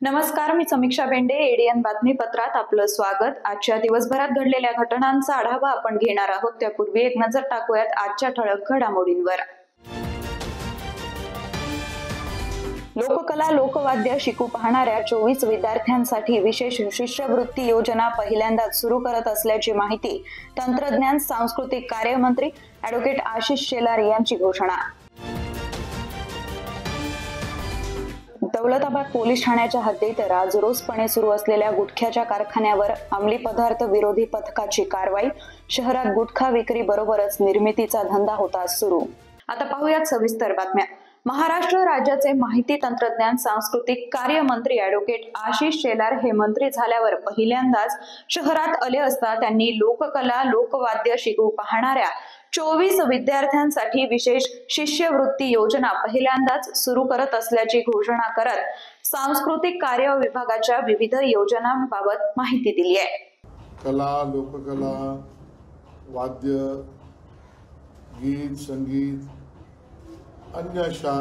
नमस्कार, मी समीक्षा बेंडे. एडीएन बातमीपत्रात आपलं स्वागत. आजच्या दिवसभरात घडलेल्या घटनांचा आढावा आपण घेणार आहोत. त्यापूर्वी एक नजर टाकूयात आजच्या ठळक घडामोडींवर. लोककला लोकवाद्य शिकू पाहणाऱ्या 24 विद्यार्थ्यांसाठी विशेष शिष्यवृत्ती योजना पहिल्यांदाच सुरू करत असल्याची माहिती तंत्रज्ञान सांस्कृतिक कार्य मंत्री ॲडव्होकेट आशिष शेलार यांची घोषणा. दौलताबाद पोलीस ठाण्याच्या हद्दीत राजरोसपणे सुरू असलेल्या गुटख्याच्या कारखान्यावर अंमली पदार्थ विरोधी पथकाची कारवाई. शहरात गुटखा विक्री बरोबरच निर्मितीचा धंदा होता सुरू. आता पाहूयात सविस्तर बातम्या. महाराष्ट्र राज्याचे माहिती तंत्रज्ञान सांस्कृतिक कार्य मंत्री ॲडव्होकेट आशिष शेलार हे मंत्री झाल्यावर पहिल्यांदाच शहरात आले असता त्यांनी लोककला लोकवाद्य शिकू पाहणाऱ्या 24 विद्यार्थ्यांसाठी विशेष शिष्यवृत्ती योजना पहिल्यांदाच सुरू करत असल्याची घोषणा करत सांस्कृतिक कार्य विभागाच्या विविध योजनांबाबत माहिती दिली आहे. कला लोककला वाद्य गीत संगीत अन्य अशा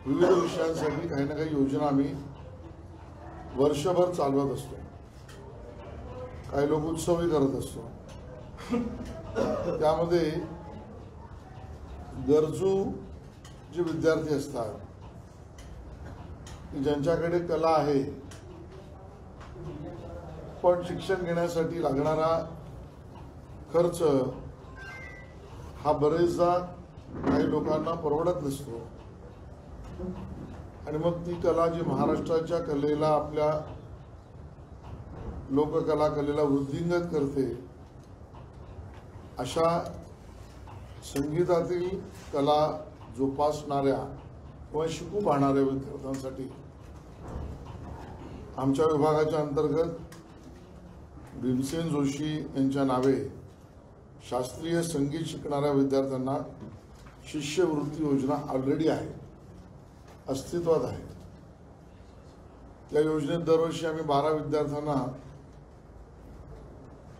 विविध विषयांसाठी काही ना काही योजना आम्ही वर्षभर चालवत असतो. काही लोक उत्सवही करत असतो. त्यामध्ये गरजू जे विद्यार्थी असतात ज्यांच्याकडे कला आहे पण शिक्षण घेण्यासाठी लागणारा खर्च हा बरेचदा काही लोकांना परवडत नसतो आणि मग ती कला जी महाराष्ट्राच्या कलेला आपल्या लोककला कलेला वृद्धिंगत करते अशा संगीतातील कला जोपासणाऱ्या किंवा शिकू पाहणाऱ्या विद्यार्थ्यांसाठी आमच्या विभागाच्या अंतर्गत भीमसेन जोशी यांच्या नावे शास्त्रीय संगीत शिकणाऱ्या विद्यार्थ्यांना शिष्यवृत्ती योजना ऑलरेडी आहे, अस्तित्वात आहे. या योजनेत दरवर्षी आम्ही 12 विद्यार्थ्यांना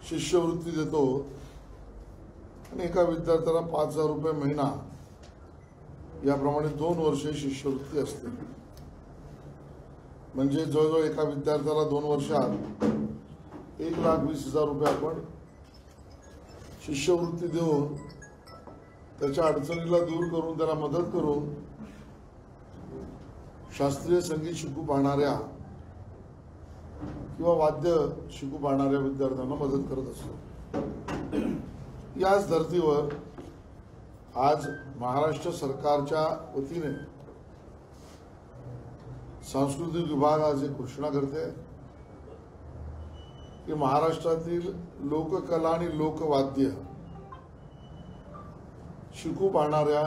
शिष्यवृत्ती देतो आणि एका विद्यार्थ्याला 5,000 रुपये महिना याप्रमाणे 2 वर्षे शिष्यवृत्ती असते. म्हणजे जवळजवळ एका विद्यार्थ्याला 2 वर्षात 1,20,000 रुपये आपण शिष्यवृत्ती देऊन त्याच्या अडचणीला दूर करून त्याला मदत करून शास्त्रीय संगीत शिकू पाहणाऱ्या किंवा वाद्य शिकू पाहणाऱ्या विद्यार्थ्यांना मदत करत असतो. याच धर्तीवर आज महाराष्ट्र सरकारच्या वतीने सांस्कृतिक विभाग आज एक घोषणा करते की महाराष्ट्रातील लोककला आणि लोकवाद्य शिकू पाहणाऱ्या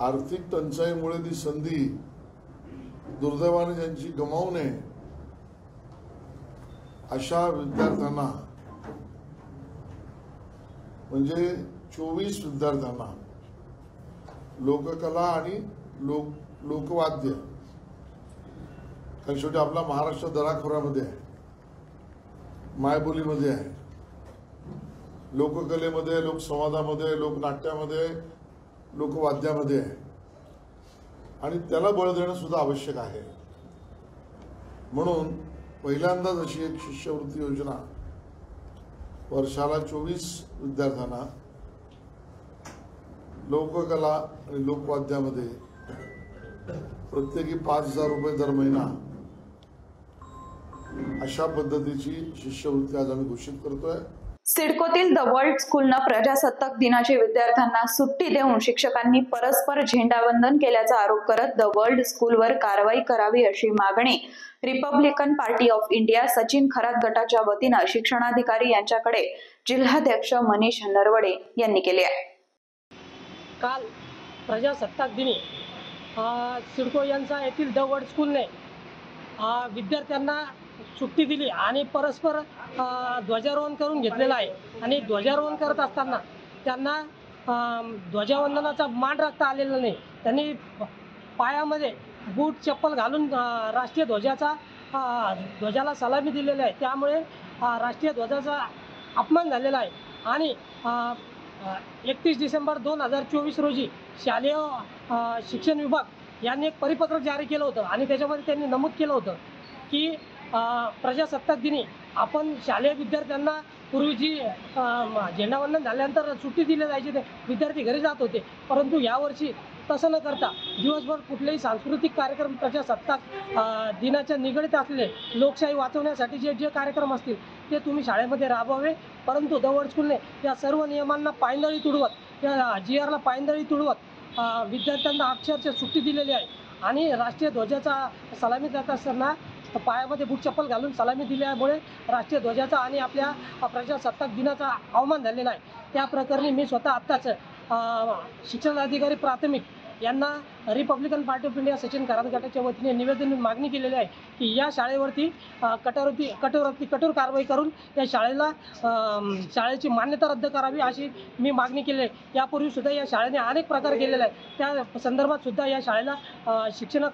आर्थिक टंचाईमुळे ती संधी दुर्दैवाने ज्यांची गमावू नये अशा विद्यार्थ्यांना म्हणजे 24 विद्यार्थ्यांना लोककला आणि लोकवाद्य कारण शेवटी आपला महाराष्ट्र दराखोऱ्यामध्ये आहे, मायबोलीमध्ये आहे, लोककलेमध्ये, लोकसंवादामध्ये, लोकनाट्यामध्ये, लोकवाद्यामध्ये आहे आणि त्याला बळ देणं सुद्धा आवश्यक आहे. म्हणून पहिल्यांदाच अशी एक शिष्यवृत्ती योजना वर्षाला 24 विद्यार्थ्यांना लोककला आणि लोकवाद्यामध्ये प्रत्येकी 5,000 रुपये दर महिना अशा पद्धतीची शिष्यवृत्ती आज आम्ही घोषित करतोय. सिडकोतील द वर्ल्ड स्कूलनं प्रजासत्ताक दिनाची विद्यार्थ्यांना सुट्टी देऊन शिक्षकांनी परस्पर झेंडावंदन केल्याचा आरोप करत द वर्ल्ड स्कूलवर कारवाई करावी अशी मागणी Republican party of India Sachin Kharat गटाच्या वतीनं शिक्षणाधिकारी यांच्याकडे जिल्हाध्यक्ष मनीष नरवडे यांनी केली आहे. काल प्रजासत्ताक दिनी सिडको यांचा येथील द वर्ल्ड स्कूलने विद्यार्थ्यांना सुट्टी दिली आणि परस्पर ध्वजारोहण करून घेतलेलं आहे. आणि ध्वजारोहण करत असताना त्यांना ध्वजवंदनाचा मान राखता आलेला नाही. त्यांनी पायामध्ये बूट चप्पल घालून राष्ट्रीय ध्वजाला सलामी दिलेली आहे. त्यामुळे राष्ट्रीय ध्वजाचा अपमान झालेला आहे. आणि 31 डिसेंबर 2024 रोजी शालेय शिक्षण विभाग यांनी एक परिपत्रक जारी केलं होतं आणि त्याच्यामध्ये त्यांनी नमूद केलं होतं की प्रजासत्ताक दिनी आपण शालेय विद्यार्थ्यांना पूर्वीची झेंडावंदन झाल्यानंतर सुट्टी दिली जायची, ते विद्यार्थी घरी जात होते. परंतु यावर्षी तसं न करता दिवसभर कुठलेही सांस्कृतिक कार्यक्रम प्रजासत्ताक दिनाच्या निगडीत असलेले लोकशाही वाचवण्यासाठी जे कार्यक्रम असतील ते तुम्ही शाळेमध्ये राबवावे. परंतु दवड स्कूलने या सर्व नियमांना पायंदळी तुडवत, या GRला पायंदळी तुडवत विद्यार्थ्यांना अक्षरशः सुट्टी दिलेली आहे. आणि राष्ट्रीय ध्वजाचा सलामी देत असताना पायामध्ये बूट चप्पल घालून सलामी दिल्यामुळे राष्ट्रीय ध्वजाचा आणि आपल्या प्रजासत्ताक दिनाचा अवमान झालेला आहे. त्या प्रकरणी मी स्वतः आत्ताच शिक्षणाधिकारी प्राथमिक यांना Republican party of India Sachin Karad गटाच्या वतीने निवेदन मागणी केलेली आहे की या शाळेवरती कठोर कारवाई करून या शाळेची मान्यता रद्द करावी अशी मी मागणी केली आहे. यापूर्वीसुद्धा या शाळेने अनेक प्रकार केलेले आहेत. त्या संदर्भात सुद्धा या शाळेला शिक्षण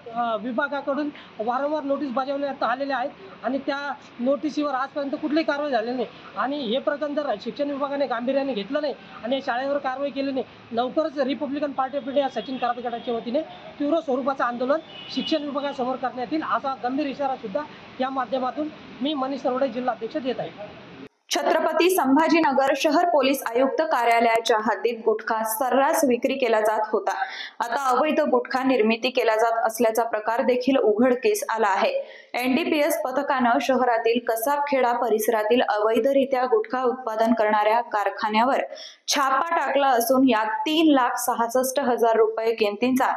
विभागाकडून वारंवार नोटीस बजावण्यात आलेल्या आहेत आणि त्या नोटिसीवर आजपर्यंत कुठलीही कारवाई झालेली नाही. आणि हे प्रकरण जर शिक्षण विभागाने गांभीर्याने घेतलं नाही आणि शाळेवर कारवाई केली नाही, लवकरच Republican party of India Sachin Karad गटाच्या वतीने तीव्र स्वरूपाचं आंदोलन शिक्षण विभागासमोर करण्यात येईल असा गंभीर इशारा सुद्धा या माध्यमातून मी मनीष सरवडे जिल्हाध्यक्ष देत आहे. छत्रपती संभाजीनगर शहर पोलीस आयुक्त कार्यालयाच्या हद्दीत गुटखा सर्रास विक्री केला जात होता. आता अवैध गुटखा निर्मिती केला जात असल्याचा प्रकार देखील उघडकीस आला आहे. NDPS पथकानं शहरातील कसाबखेडा परिसरातील अवैधरित्या गुटखा उत्पादन करणाऱ्या कारखान्यावर छापा टाकला असून यात 3,66,000 रुपये किमतीचा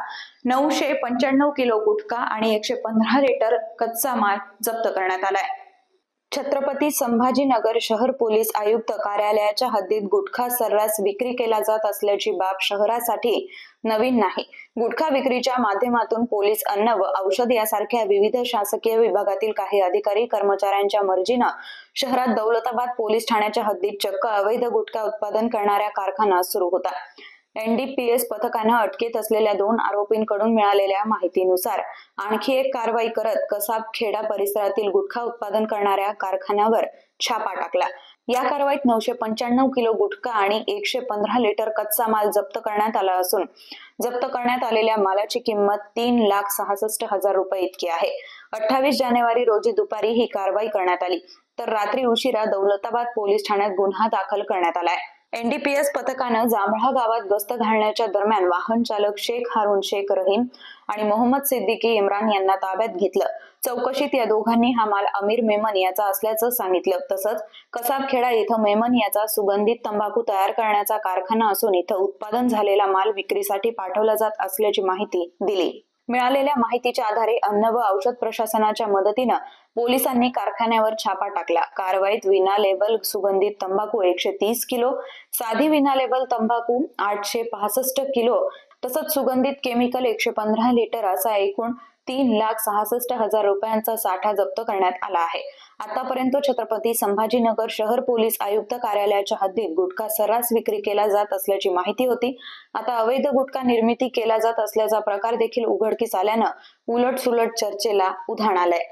995 किलो गुटखा आणि 115 लिटर कच्चा माल जप्त करण्यात आलाय. छत्रपती संभाजीनगर शहर पोलीस आयुक्त कार्यालयाच्या हद्दीत गुटखा सर्रास विक्री केला जात असल्याची बाब शहरासाठी नवीन नाही. गुटखा विक्रीच्या माध्यमातून पोलीस, अन्न व औषध यासारख्या विविध शासकीय विभागातील काही अधिकारी कर्मचाऱ्यांच्या मर्जीनं शहरात दौलताबाद पोलीस ठाण्याच्या हद्दीत चक्क अवैध गुटखा उत्पादन करणाऱ्या कारखाना सुरू होता. NDPS पथकानं अटकेत असलेल्या 2 आरोपींकडून मिळालेल्या माहितीनुसार आणखी एक कारवाई करत कसाबखेडा परिसरातील गुटखा उत्पादन करणाऱ्या कारखान्यावर छापा टाकला. या कारवाईत 995 किलो गुटखा आणि 115 लिटर कच्चा माल जप्त करण्यात आला असून जप्त करण्यात आलेल्या मालाची किंमत 3,66,000 रुपये इतकी आहे. 28 जानेवारी रोजी दुपारी ही कारवाई करण्यात आली, तर रात्री उशिरा दौलताबाद पोलीस ठाण्यात गुन्हा दाखल करण्यात आलाय. NDPS पथकानं जांभळा गावात गस्त घालण्याच्या दरम्यान वाहन चालक शेख हारून शेख रहीम आणि मोहम्मद सिद्दीकी इम्रान यांना ताब्यात घेतलं. चौकशीत या दोघांनी हा माल अमीर मेमन याचा असल्याचं सांगितलं. तसंच कसाबखेडा इथं मेमन याचा सुगंधित तंबाखू तयार करण्याचा कारखाना असून इथं उत्पादन झालेला माल विक्रीसाठी पाठवला जात असल्याची माहिती दिली. मिळालेल्या माहितीच्या आधारे अन्न व औषध प्रशासनाच्या मदतीनं पोलिसांनी कारखान्यावर छापा टाकला. कारवाईत विना लेबल सुगंधित तंबाखू 130 किलो, साधी विना लेबल तंबाखू 865 किलो तसंच सुगंधित केमिकल 115 लिटर असा एकूण 3,66,000 रुपयांचा साठा जप्त करण्यात आला आहे. आतापर्यंत छत्रपती संभाजीनगर शहर पोलीस आयुक्त कार्यालयाच्या हद्दीत गुटखा सर्रास विक्री केला जात असल्याची माहिती होती. आता अवैध गुटखा निर्मिती केला जात असल्याचा प्रकार देखील उघडकीस आल्यानं उलटसुलट चर्चेला उधाण आलंय.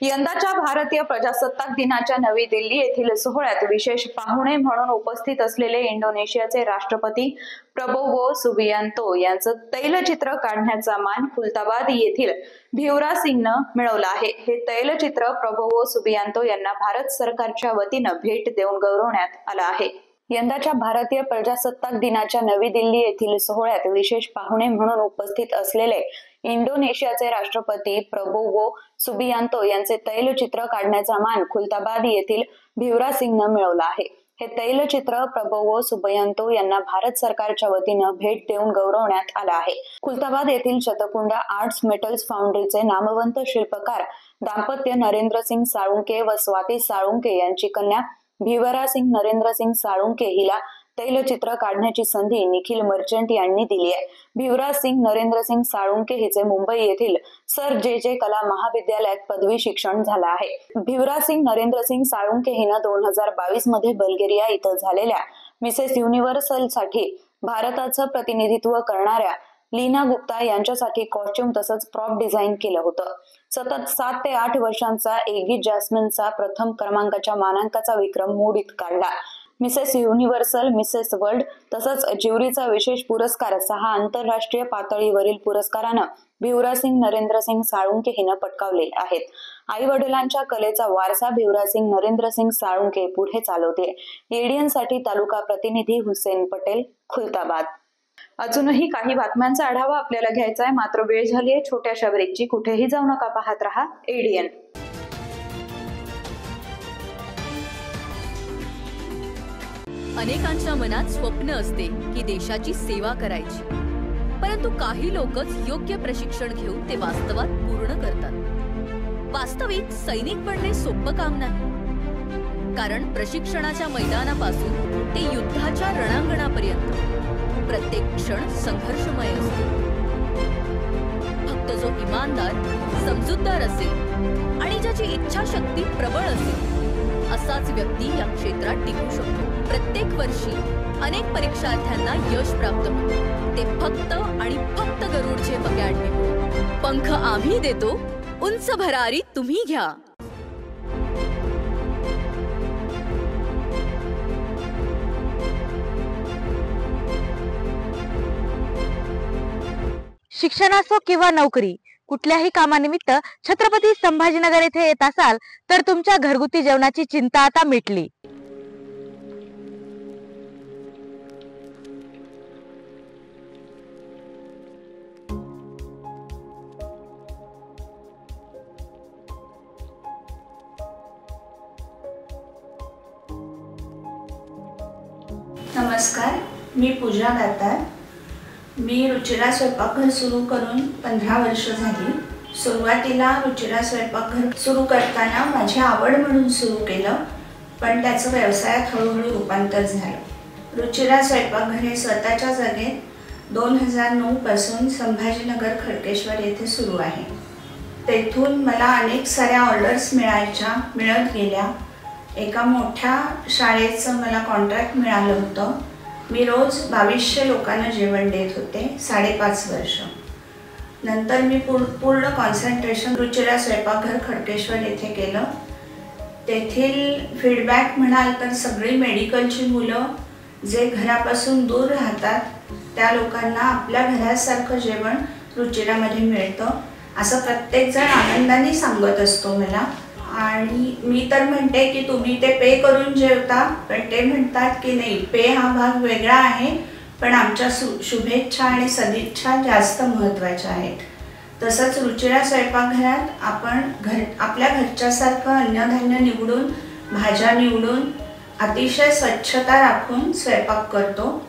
यंदाच्या भारतीय प्रजासत्ताक दिनाच्या नवी दिल्ली येथील सोहळ्यात विशेष पाहुणे म्हणून उपस्थित असलेले इंडोनेशियाचे राष्ट्रपती प्रबोवो सुबियांतो यांचं तैलचित्र काढण्याचा मान खुलताबाद येथील भिवरा सिंगनं मिळवला आहे. हे तैलचित्र प्रबोवो सुबियांतो यांना भारत सरकारच्या वतीनं भेट देऊन गौरवण्यात आलं आहे. यंदाच्या भारतीय प्रजासत्ताक दिनाच्या नवी दिल्ली येथील सोहळ्यात विशेष पाहुणे म्हणून उपस्थित असलेले इंडोनेशियाचे राष्ट्रपती प्रबोवो सुबियांतो यांचे तैलचित्र काढण्याचा मान खुलताबाद येथील भिवरा सिंगनं मिळवला आहे. हे तैलचित्र प्रबोवो सुबियांतो यांना भारत सरकारच्या वतीनं भेट देऊन गौरवण्यात आलं आहे. खुलताबाद येथील शतकुंडा आर्ट्स मेटल्स फाउंड्रीचे नामवंत शिल्पकार दाम्पत्य नरेंद्र सिंग साळुंके व स्वाती साळुंके यांची कन्या भिवरा सिंग नरेंद्र सिंग साळुंके हिला तैलचित्र काढण्याची संधी निखिल मर्चंट यांनी दिली आहे। भिवराज सिंग नरेंद्र सिंग साळुंके हिचे मुंबई येथील सर जे कला महाविद्यालयात पदवी शिक्षण झालं आहे। भिवराज सिंग नरेंद्र सिंग साळुंके हिनं 2022 मध्ये बल्गेरिया इथं झालेल्या मिसेस युनिव्हर्सल साठी भारताचं प्रतिनिधित्व करणाऱ्या लीना गुप्ता यांच्यासाठी कॉस्ट्युम तसंच प्रॉप डिझाईन केलं होतं। सतत 7 ते 8 वर्षांचा एगी जॅस्मिनचा प्रथम क्रमांकाच्या मानांकाचा विक्रम मोडीत काढला। मिसेस युनिव्हर्सल, मिसेस वर्ल्ड तसंच ज्युरीचा विशेष पुरस्कार 6 आंतरराष्ट्रीय पातळीवरील पुरस्कारानं भिवराज सिंग नरेंद्र सिंग साळुंके हिनं पटकावले आहेत। आई वडिलांच्या कलेचा वारसा भिवराज सिंग नरेंद्र सिंग साळुंके पुढे चालवते। एडीएनसाठी तालुका प्रतिनिधी हुसेन पटेल, खुलताबाद। अजूनही काही बातम्यांचा आढावा आपल्याला घ्यायचा आहे, मात्र वेळ झाली आहे छोट्याशा ब्रेकची। कुठेही जाऊ नका, पाहत रहा एडीएन। अनेकांच्या मनात स्वप्न असते की देशाची सेवा करायची, परंतु काही लोकच योग्य प्रशिक्षण घेऊन ते वास्तवात पूर्ण करतात। वास्तविक सैनिक बनणे सोपं काम नाही, कारण प्रशिक्षणाच्या मैदानापासून ते युद्धाच्या रणांगणापर्यंत प्रत्येक क्षण संघर्षमय असतो। फक्त जो इमानदार, समजूतदार असेल आणि ज्याची इच्छाशक्ती प्रबळ असेल असाच व्यक्ती या क्षेत्रात टिकू शकतो। प्रत्येक वर्षी अनेक परीक्षार्थ्यांना यश प्राप्त होते, ते फक्त आणि फक्त गरुडचे अकॅडमी। पंख आम्ही देतो, उंच भरारी तुम्ही घ्या। शिक्षण असो किंवा नोकरी, कुठल्याही कामानिमित्त छत्रपती संभाजीनगर येथे येत असाल तर तुमच्या घरगुती जेवणाची चिंता आता मिटली। नमस्कार, मी पूजा दातार। मी रुचिरा स्वयंपाकघर सुरू करून 15 वर्ष झाली। सुरुवातीला रुचिरा स्वयंपाकघर सुरू करताना माझी आवड म्हणून सुरू केलं, पण त्याचं व्यवसायात हळूहळू रूपांतर झालं। रुचिरा स्वयंपाकघर हे स्वतःच्या जागेत 2009 पासून संभाजीनगर खडकेश्वर येथे सुरू आहे। तेथून मला अनेक साऱ्या ऑर्डर्स मिळत गेल्या। एका मोठ्या शाळेचं मला कॉन्ट्रॅक्ट मिळालं होतं। मी रोज 2200 लोकांना जेवण देत होते 5.5 वर्ष। नंतर मी पूर्ण कॉन्सन्ट्रेशन रुचिरा स्वयंपाकघर खडकेश्वर येथे केलं। तेथील फीडबॅक म्हणाल तर सगळी मेडिकलची मुलं जे घरापासून दूर राहतात त्या लोकांना आपल्या घरासारखं जेवण रुचिरामध्ये मिळतं असं प्रत्येकजण आनंदाने सांगत असतो मला। आणि मी तर म्हणते की तुम्ही ते पे करून जेवता, पण ते म्हणतात की नाही, पे हा भाग वेगळा आहे, पण आमच्या शुभेच्छा आणि सदिच्छा जास्त महत्त्वाच्या आहेत। तसंच रुचिरा स्वयंपाकघरात आपण आपल्या घरच्यासारखं अन्नधान्य निवडून, भाज्या निवडून, अतिशय स्वच्छता राखून स्वयंपाक करतो।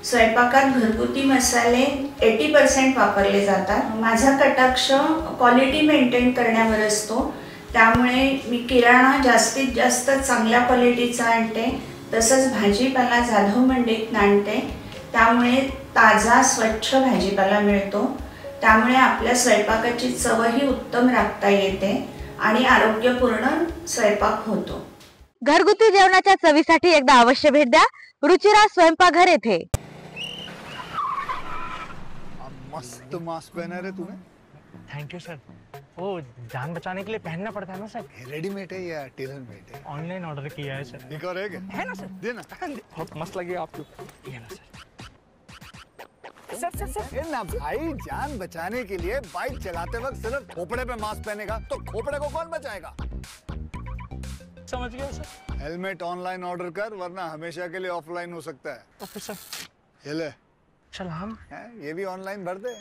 स्वयंपाकात घरगुती मसाले 80% वापरले जातात। माझा कटाक्ष क्वालिटी मेंटेन करण्यावर असतो, त्यामुळे मी किराणा जास्तीत जास्त चांगल्या क्वालिटीचा आणते। तसंच भाजीपाला जाधव मंडईतून आणते, त्यामुळे ताजा स्वच्छ भाजीपाला मिळतो। त्यामुळे आपल्या स्वयंपाकाची चवही उत्तम राखता येते आणि आरोग्यपूर्ण स्वयंपाक होतो। घरगुती जेवणाच्या चवीसाठी एकदा अवश्य भेट द्या रुचिरा स्वयंपाकघर येथे। मस्त मास्क पहना रे तूने। Thank you sir. वो जान बचाने के लिए पहनना पड़ता है ना सर। रेडीमेड है या टेलर मेड है? ऑनलाइन ऑर्डर किया है सर। एक और है क्या? है ना सर, देना। बहुत मस्त लगे आपको। ये ना सर। सर ना भाई, जान बचाने के लिए बाइक चलाते वक्त सिर्फ खोपड़े पे मास्क पहनेगा तो खोपड़े को कौन बचाएगा? समझ गया सर। हेलमेट ऑनलाइन ऑर्डर कर, वरना हमेशा के लिए ऑफलाइन हो सकता है। Okay sir. ये ले, चल हम ये भी ऑनलाइन भर दे।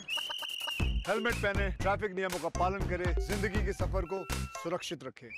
हेलमेट पहने, ट्रैफिक नियमों का पालन करे, जिंदगी के सफर को सुरक्षित रखे।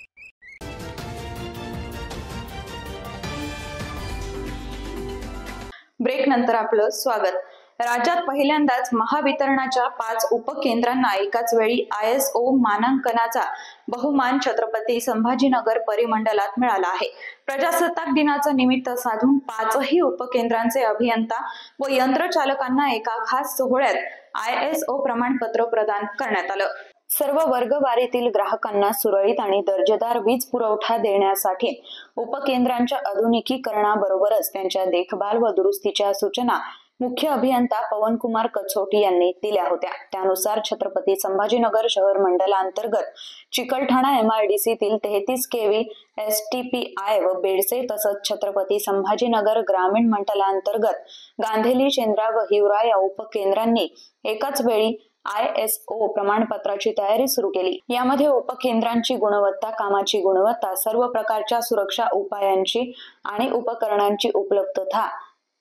ब्रेक नंतर आपलं स्वागत। राज्यात पहिल्यांदाच महावितरणाच्या 5 उपकेंद्रांना एकाच वेळी ISO मानांकनाचा बहुमान छत्रपती संभाजीनगर परिमंडलात मिळाला आहे. प्रजासत्ताक दिनाचं निमित्त साधून 5ही उपकेंद्रांचे अभियंता व यंत्रचालकांना एका खास सोहळ्यात ISO प्रमाणपत्र प्रदान करण्यात आलं. सर्व वर्गवारीतील ग्राहकांना सुरळीत आणि दर्जेदार वीज पुरवठा देण्यासाठी उपकेंद्रांच्या आधुनिकीकरणाबरोबरच त्यांच्या देखभाल व दुरुस्तीच्या सूचना मुख्य अभियंता पवनकुमार कचोटी यांनी दिल्या होत्या. त्यानुसार छत्रपती संभाजीनगर शहर मंडलांतर्गत चिकलठाणा MIDCतील 33 kV STPI व बेडसे तसंच छत्रपती संभाजीनगर ग्रामीण मंडलांतर्गत गांधेली, शेंद्रा व हिवरा या उपकेंद्रांनी एकाच वेळी ISO प्रमाणपत्राची तयारी सुरू केली. यामध्ये उपकेंद्रांची गुणवत्ता, कामाची गुणवत्ता, सर्व प्रकारच्या सुरक्षा उपायांची आणि उपकरणांची उपलब्धता,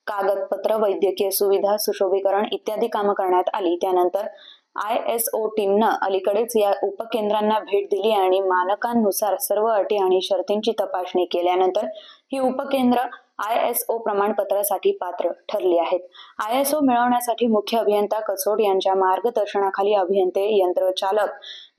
कागदपत्र, वैद्यकीय सुविधा, सुशोभीकरण इत्यादी कामं करण्यात आली. त्यानंतर ISO टीमनं अलीकडेच या उपकेंद्रांना भेट दिली आणि मानकांनुसार सर्व अटी आणि शर्तींची तपासणी केल्यानंतर ही उपकेंद्र ISO प्रमाणपत्रासाठी पात्र ठरली आहेत. ISO मिळवण्यासाठी मुख्य अभियंता कचोट यांच्या मार्गदर्शनाखाली अभियंते, यंत्रचालक,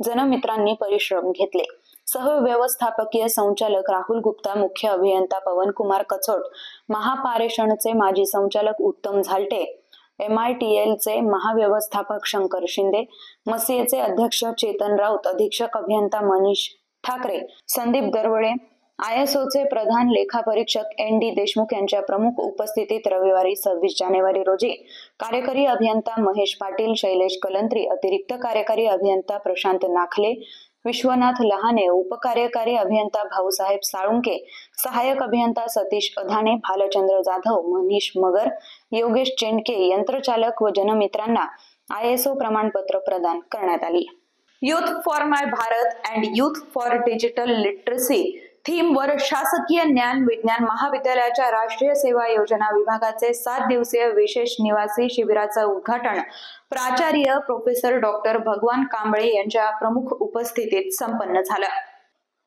जनमित्रांनी परिश्रम घेतले. सहव्यवस्थापकीय संचालक राहुल गुप्ता, मुख्य अभियंता पवनकुमार कचोट, महापारेषणचे माजी संचालक उत्तम झालटे, MITLचे महाव्यवस्थापक शंकर शिंदे, मसिएचे अध्यक्ष चेतन राऊत, अधीक्षक अभियंता मनीष ठाकरे, संदीप दरवळे, ISOचे प्रधान लेखापरीक्षक ND देशमुख यांच्या प्रमुख उपस्थितीत रविवारी 26 जानेवारी रोजी कार्यकारी अभियंता महेश पाटील, शैलेश कलंत्री, अतिरिक्त कार्यकारी अभियंता प्रशांत नाखले, विश्वनाथ लहाने, उपकार्यकारी अभियंता भाऊसाहेब साळुंके, सहाय्यक अभियंता सतीश अधाणे, भालचंद्र जाधव, मनीष मगर, योगेश चेंडके, यंत्रचालक व जनमित्रांना ISO प्रमाणपत्र प्रदान करण्यात आली. Youth for my Bharat and youth for digital literacy थीमवर शासकीय ज्ञान विज्ञान महाविद्यालयाच्या राष्ट्रीय सेवा योजना विभागाचे 7 दिवसीय विशेष निवासी शिबिराचं उद्घाटन प्राचार्य प्रोफेसर डॉक्टर भगवान कांबळे यांच्या प्रमुख उपस्थितीत संपन्न झालं.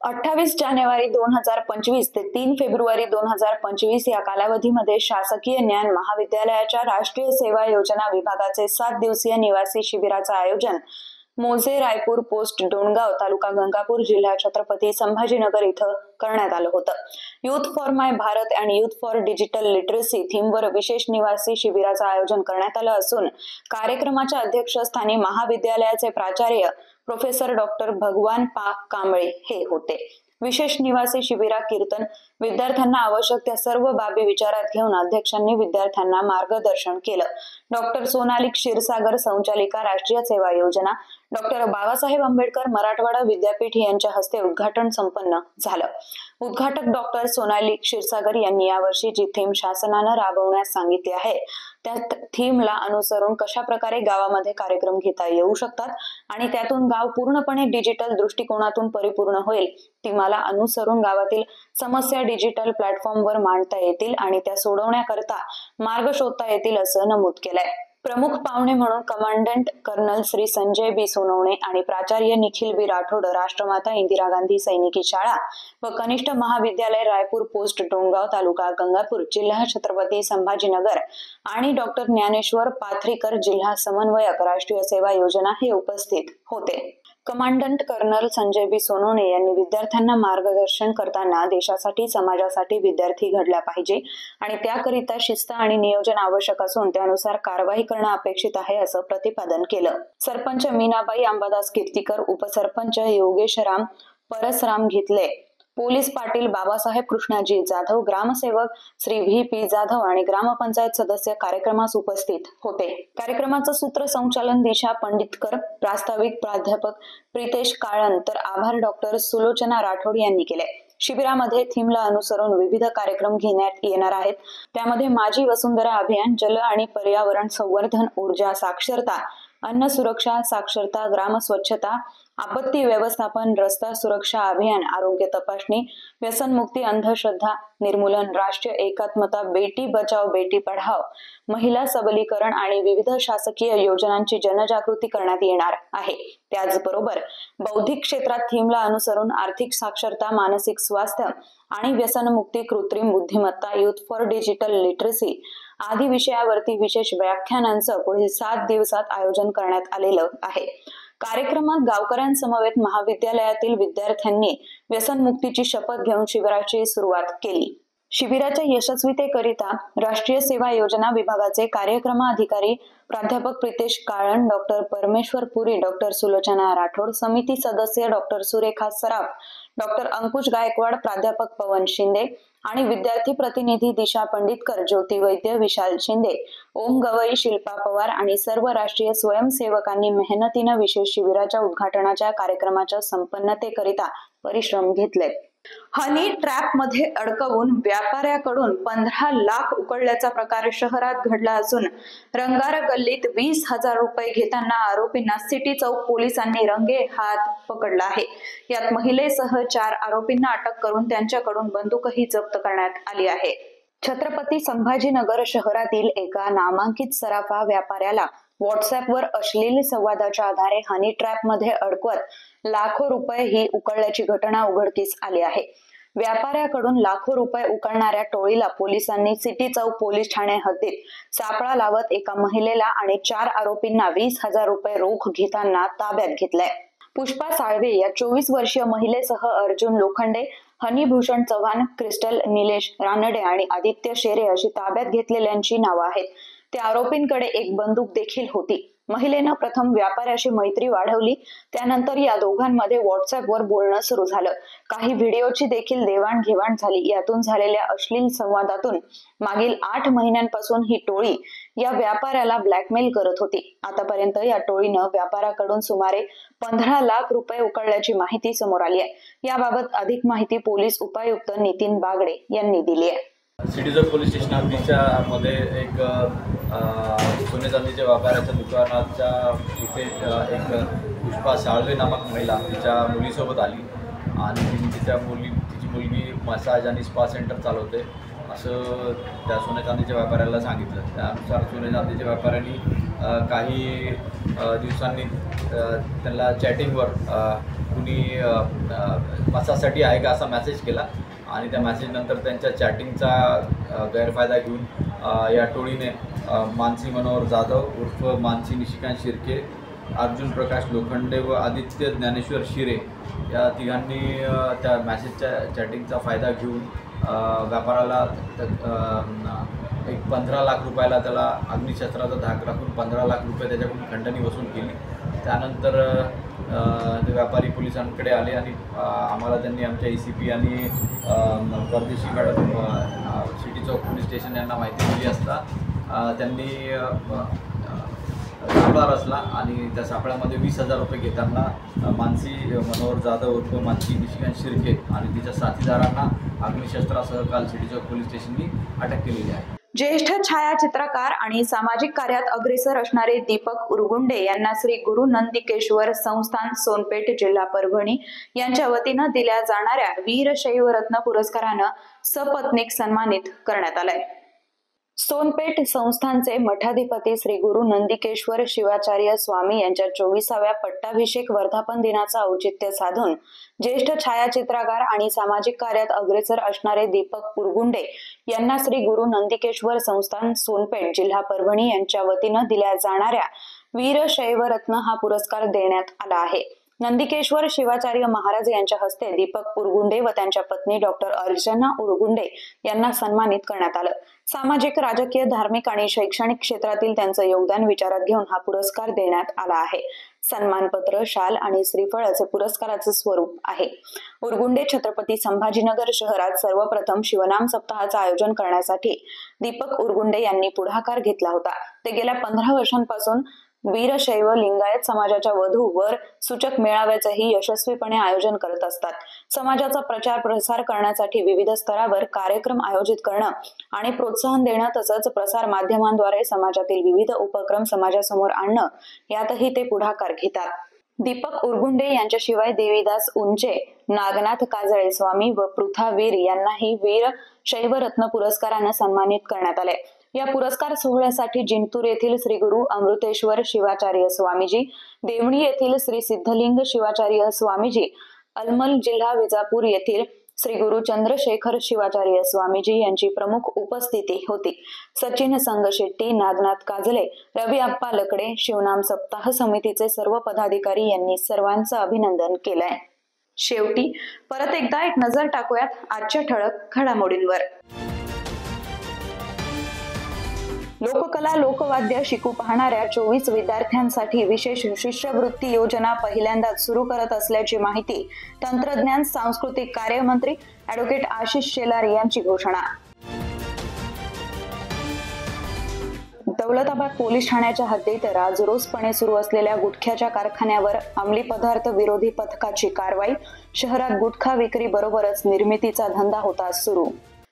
28 जानेवारी 2025 ते 3 फेब्रुवारी 2025 या कालावधीमध्ये शासकीय ज्ञान महाविद्यालयाच्या राष्ट्रीय सेवा योजना विभागाचे 7 दिवसीय निवासी शिबिराचं आयोजन मोजे, रायपूर पोस्ट, डोणगाव, तालुका गंगापूर, जिल्हा छत्रपती संभाजीनगर इथं करण्यात आलं होतं. Youth for my Bharat and youth for digital literacy थीमवर विशेष निवासी शिबिराचं आयोजन करण्यात आलं असून कार्यक्रमाच्या अध्यक्षस्थानी महाविद्यालयाचे प्राचार्य प्रोफेसर डॉक्टर भगवान कांबळे हे होते. विशेष निवासी शिबिरात कीर्तन, विद्यार्थ्यांना आवश्यक त्या सर्व बाबी विचारात घेऊन अध्यक्षांनी विद्यार्थ्यांना मार्गदर्शन केलं. डॉक्टर सोनाली क्षीरसागर, संचालिका राष्ट्रीय सेवा योजना, डॉक्टर बाबासाहेब आंबेडकर मराठवाडा विद्यापीठ यांच्या हस्ते उद्घाटन संपन्न झालं. उद्घाटक डॉक्टर सोनाली क्षीरसागर यांनी यावर्षी जी थीम शासनानं राबवण्यास सांगितली आहे त्या थीमला अनुसरून कशा प्रकारे गावामध्ये कार्यक्रम घेता येऊ शकतात आणि त्यातून गाव पूर्णपणे डिजिटल दृष्टिकोनातून परिपूर्ण होईल, थीमला अनुसरून गावातील समस्या डिजिटल प्लॅटफॉर्मवर मांडता येतील आणि त्या सोडवण्याकरता मार्ग शोधता येतील असं नमूद केलंय. प्रमुख पाहुणे म्हणून कमांडंट कर्नल श्री संजय बी सोनवणे आणि प्राचार्य निखिल बी राठोड, राष्ट्रमाता इंदिरा गांधी सैनिकी शाळा व कनिष्ठ महाविद्यालय रायपूर पोस्ट, डोणगाव, तालुका गंगापूर, जिल्हा छत्रपती संभाजीनगर आणि डॉक्टर ज्ञानेश्वर पाथरीकर, जिल्हा समन्वयक राष्ट्रीय सेवा योजना हे उपस्थित होते. कमांडंट कर्नल संजय बी सोनवणे यांनी विद्यार्थ्यांना मार्गदर्शन करताना देशासाठी, समाजासाठी विद्यार्थी घडला पाहिजे आणि त्याकरिता शिस्त आणि नियोजन आवश्यक असून त्यानुसार कारवाई करणं अपेक्षित आहे असं प्रतिपादन केलं. सरपंच मीनाबाई अंबादास कीर्तीकर, उपसरपंच योगेशराम परसराम घेतले, पोलीस पाटील बाबासाहेब कृष्णाजी जाधव, ग्रामसेवक श्री VP जाधव आणि ग्रामपंचायत सदस्य कार्यक्रमास उपस्थित होते. कार्यक्रमाचं सूत्रसंचालन दिशा पंडितकर, प्रास्ताविक प्राध्यापक प्रितेश काळन तर आभार डॉक्टर सुलोचना राठोड यांनी केले. शिबिरामध्ये थीमला अनुसरून विविध कार्यक्रम घेण्यात येणार आहेत. त्यामध्ये माझी वसुंधरा अभियान, जल आणि पर्यावरण संवर्धन, ऊर्जा साक्षरता, अन्न सुरक्षा साक्षरता, ग्राम स्वच्छता, आपत्ती व्यवस्थापन, रस्ता सुरक्षा अभियान, आरोग्य तपासणी, व्यसनमुक्ती, अंधश्रद्धा निर्मूलन, राष्ट्रीय एकात्मता, बेटी बचाओ बेटी पढाओ, महिला सबलीकरण आणि विविध शासकीय योजनांची जनजागृती करण्यात येणार आहे. त्याचबरोबर बौद्धिक क्षेत्रात थीमला अनुसरून आर्थिक साक्षरता, मानसिक स्वास्थ्य आणि व्यसनमुक्ती, कृत्रिम बुद्धिमत्ता, युथ फॉर डिजिटल लिटरसी आदी विषयावरती विशेष व्याख्यानांचं पुढील 7 दिवसात आयोजन करण्यात आलेलं आहे. कार्यक्रमात गावकऱ्यांसमवेत महाविद्यालयातील विद्यार्थ्यांनी व्यसनमुक्तीची शपथ घेऊन शिबिराची सुरुवात केली. शिबिराच्या यशस्वीतेकरिता राष्ट्रीय सेवा योजना विभागाचे कार्यक्रम अधिकारी प्राध्यापक प्रितेश काळण, डॉक्टर परमेश्वर पुरी, डॉक्टर सुलोचना राठोड, समिती सदस्य डॉक्टर सुरेखा सराफ, डॉक्टर अंकुश गायकवाड, प्राध्यापक पवन शिंदे आणि विद्यार्थी प्रतिनिधी दिशा पंडितकर, ज्योती वैद्य, विशाल शिंदे, ओम गवई, शिल्पा पवार आणि सर्व राष्ट्रीय स्वयंसेवकांनी मेहनतीनं विशेष शिबिराच्या उद्घाटनाच्या कार्यक्रमाच्या संपन्नतेकरिता परिश्रम घेतले. हनी ट्रॅप मध्ये अडकवून व्यापाऱ्याकडून 15 लाख उकळल्याचा प्रकार शहरात घडला असून रंगार गल्लीत 20,000 रुपये घेताना आरोपींना सिटी चौक पोलिसांनी रंगे हात पकडला आहे. यात महिलेसह 4 आरोपींना अटक करून त्यांच्याकडून बंदूकही जप्त करण्यात आली आहे. छत्रपती संभाजीनगर शहरातील एका नामांकित सराफा व्यापाऱ्याला व्हॉट्सअपवर अश्लील संवादाच्या आधारे हनी ट्रॅप मध्ये अडकवत लाखो रुपये ही उकळल्याची घटना उघडकीस आली आहे. व्यापाऱ्याकडून लाखो रुपये उकळणाऱ्या टोळीला पोलिसांनी सिटी चौक पोलीस ठाणे हद्दीत सापळा लावत एका महिलेला आणि 4 आरोपींना 20,000 रुपये रोख घेताना ताब्यात घेतलंय. पुष्पा साळवे या 24 वर्षीय महिलेसह अर्जुन लोखंडे, हनीभूषण चव्हाण, क्रिस्टल निलेश रानडे आणि आदित्य शेरे अशी ताब्यात घेतलेल्यांची नावं आहेत. त्या आरोपींकडे एक बंदूक देखील होती. महिलेनं प्रथम व्यापाऱ्याशी मैत्री वाढवली. त्यानंतर या दोघांमध्ये व्हॉट्सअपवर बोलणं सुरू झालं. काही व्हिडिओची देखील देवाणघेवाण झाली. यातून झालेल्या अश्लील संवादातून मागील 8 महिन्यांपासून ही टोळी या व्यापाऱ्याला ब्लॅकमेल करत होती. आतापर्यंत या टोळीनं व्यापाऱ्याकडून सुमारे 15 लाख रुपये उकळल्याची माहिती समोर आली आहे. याबाबत अधिक माहिती पोलीस उपायुक्त नितीन बागडे यांनी दिली आहे. सिटी चौक पोलीस स्टेशन हद्दीच्या मध्ये एक सोने चांदीच्या व्यापाऱ्याच्या दुकानाच्या इथे एक पुष्पा साळवे नामक महिला तिच्या मुलीसोबत आली आणि तिची मुलगी मसाज आणि स्पा सेंटर चालवते असं त्या सोने चांदीच्या व्यापाऱ्याला सांगितलं. त्यानुसार सोने चांदीच्या व्यापाऱ्यांनी काही दिवसांनी त्यांना चॅटिंगवर कुणी मसाजसाठी आहे का असा मेसेज केला आणि त्या मेसेजनंतर त्यांच्या चॅटिंगचा गैरफायदा घेऊन या टोळीने मानसी मनोहर जाधव उर्फ मानसी निशिकांत शिर्के, अर्जुन प्रकाश लोखंडे व आदित्य ज्ञानेश्वर शिरे या तिघांनी त्या मॅसेजच्या चॅटिंगचा फायदा घेऊन व्यापाराला एक 15 लाख रुपयाला त्याला अग्निशस्त्राचा धाक राखून 15 लाख रुपये त्याच्याकडून खंडणी वसूल केली. त्यानंतर ते व्यापारी पोलिसांकडे आले आणि आम्हाला त्यांनी आमच्या ACP आणि परदेशी मॅडम सिटी चौक पोलीस स्टेशन यांना माहिती दिली असता त्यांनी सापळा रचला आणि त्या सापळ्यामध्ये 20,000 रुपये घेताना मानसी मनोहर जाधव उर्फ मानसी निशिकांत शिर्के आणि तिच्या साथीदारांना अग्निशस्त्रासह काल सिटी चौक पोलीस स्टेशननी अटक केलेली आहे. ज्येष्ठ छायाचित्रकार आणि सामाजिक कार्यात अग्रेसर असणारे दीपक उरगुंडे यांना श्री गुरु नंदिकेश्वर संस्थान सोनपेठ जिल्हा परभणी यांच्या वतीनं दिल्या जाणाऱ्या वीरशैव रत्न पुरस्कारानं सपत्नीक सन्मानित करण्यात आलंय. सोनपेठ संस्थानचे मठाधिपती श्री गुरु नंदिकेश्वर शिवाचार्य स्वामी यांच्या 24व्या पट्टाभिषेक वर्धापन दिनाचं औचित्य साधून ज्येष्ठ छायाचित्रकार आणि सामाजिक कार्यात अग्रेसर असणारे दीपक उरगुंडे यांना श्री गुरु नंदिकेश्वर संस्थान सोनपेठ जिल्हा परभणी यांच्या वतीनं दिल्या जाणाऱ्या वीरशैव रत्न हा पुरस्कार देण्यात आला आहे. नंदिकेश्वर शिवाचार्य महाराज यांच्या हस्ते दीपक उरगुंडे व त्यांच्या पत्नी डॉक्टर अर्चना उरगुंडे यांना सन्मानित करण्यात आलं. सामाजिक, राजकीय, धार्मिक आणि शैक्षणिक क्षेत्रातील त्यांचं योगदान विचारात घेऊन हा पुरस्कार देण्यात आला आहे. सन्मानपत्र, शाल आणि श्रीफळ असे पुरस्काराचे स्वरूप आहे. उरगुंडे छत्रपती संभाजीनगर शहरात सर्वप्रथम शिवनाम सप्ताहाचं आयोजन करण्यासाठी दीपक उरगुंडे यांनी पुढाकार घेतला होता. ते गेल्या 15 वर्षांपासून वीरशैव लिंगायत समाजाच्या वधू वर सूचक मेळाव्याचेही यशस्वीपणे आयोजन करत असतात. समाजाचा प्रचार प्रसार करण्यासाठी विविध स्तरावर कार्यक्रम आयोजित करणं आणि प्रोत्साहन देणं तसंच प्रसार माध्यमांद्वारे समाजातील विविध उपक्रम समाजासमोर आणणं यातही ते पुढाकार घेतात. दीपक उरगुंडे यांच्याशिवाय देवीदास उंचे, नागनाथ काजळे स्वामी व पृथा वीर यांनाही वीर शैवरत्न पुरस्काराने सन्मानित करण्यात आले। या पुरस्कार सोहळ्यासाठी जिंतूर येथील श्री गुरु अमृतेश्वर शिवाचार्य स्वामीजी, देवणी येथील श्री सिद्धलिंग शिवाचार्य स्वामीजी, अलमल जिल्हा विजापूर येथील श्री गुरु चंद्रशेखर शिवाचार्य स्वामीजी यांची प्रमुख उपस्थिती होती। सचिन संगशेट्टी, नागनाथ काजले, रवी आप्पा लकडे, शिवनाम सप्ताह समितीचे सर्व पदाधिकारी यांनी सर्वांचं अभिनंदन केलंय। शेवटी परत एकदा एक नजर टाकूयात आजच्या ठळक घडामोडींवर। लोककला लोकवाद्य शिकू पाहणाऱ्या 24 विद्यार्थ्यांसाठी विशेष शिष्यवृत्ती योजना पहिल्यांदाच सुरू करत असल्याची माहिती तंत्रज्ञान सांस्कृतिक कार्य मंत्री ॲडव्होकेट आशिष शेलार यांची घोषणा। दौलताबाद पोलीस ठाण्याच्या हद्दीत राजरोसपणे सुरू असलेल्या गुटख्याच्या कारखान्यावर अंमली पदार्थ विरोधी पथकाची कारवाई। शहरात गुटखा विक्री बरोबरच निर्मितीचा धंदा होता सुरू।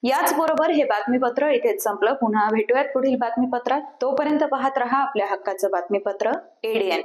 याचबरोबर हे बातमीपत्र इथेच संपलं। पुन्हा भेटूयात पुढील बातमीपत्रात। तोपर्यंत पाहत रहा आपल्या हक्काचं बातमीपत्र ADN।